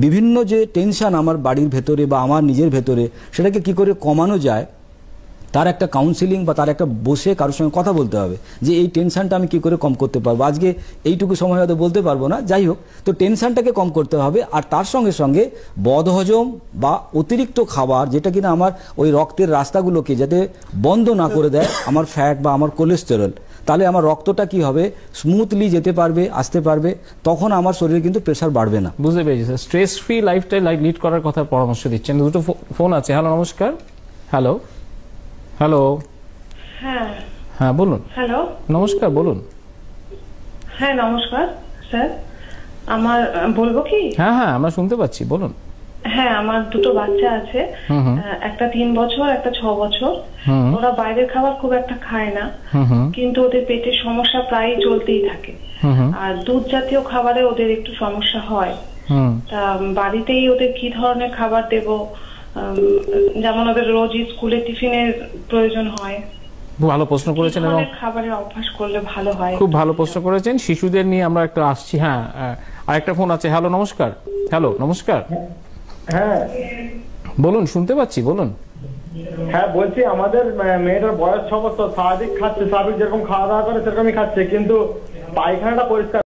বিভিন্ন যে টেনশন আমার বাড়ির ভেতরে বা আমার নিজের ভেতরে, সেটাকে কি করে কমানো যায়, তার একটা কাউন্সিলিং বা তার একটা বসে কারোর সঙ্গে কথা বলতে হবে যে এই টেনশনটা আমি কি করে কম করতে পারবো। আজকে এইটুকু সময় হয়তো বলতে পারবো না, যাই হোক, তো টেনশনটাকে কম করতে হবে। আর তার সঙ্গে সঙ্গে বদহজম বা অতিরিক্ত খাবার, যেটা কিনা আমার ওই রক্তের রাস্তাগুলোকে যাতে বন্ধ না করে দেয়, আমার ফ্যাট বা আমার কোলেস্টেরল, তাহলে আমার রক্তটা কি হবে, স্মুথলি যেতে পারবে, আসতে পারবে, তখন আমার শরীরে কিন্তু প্রেশার বাড়বে না। বুঝতে পেরেছি sir, stress free lifestyle lead করার কথা পরামর্শ দিচ্ছেন। দুটো ফোন আছে। হ্যালো, নমস্কার। হ্যালো হ্যালো হ্যাঁ হ্যাঁ বলুন। হ্যালো, নমস্কার, বলুন। হ্যাঁ নমস্কার স্যার, আমার বলবো কি? হ্যাঁ হ্যাঁ, আমরা শুনতে পাচ্ছি, বলুন। হ্যাঁ, আমার দুটো বাচ্চা আছে, একটা 3 বছর, একটা 6 বছর। ওরা বাইরের খাবার খুব একটা খায় না, কিন্তু ওদের পেটের সমস্যা প্রায় চলতেই থাকে। আর দুধ জাতীয় খাবারে ওদের একটু সমস্যা হয়। তা বাড়িতেই ওদের কি ধরনের খাবার দেব, যেমন ওদের রোজই স্কুলে টিফিনের প্রয়োজন হয়। ভালো প্রশ্ন করেছেন এবং খাবারের অভ্যাস করলে ভালো হয়। খুব ভালো প্রশ্ন করেছেন। শিশুদের নিয়ে আমরা একটা আসছি। হ্যাঁ, আরেকটা ফোন আছে। হ্যালো, নমস্কার। হ্যালো, নমস্কার। হ্যাঁ বলুন, শুনতে পাচ্ছি, বলুন। হ্যাঁ বলছি, আমাদের মেয়েটার বয়স 6 বছর, স্বাভাবিক খাচ্ছে, স্বাভাবিক যেরকম খাওয়া দাওয়া করে সেরকমই খাচ্ছে, কিন্তু পায়খানাটা পরিষ্কার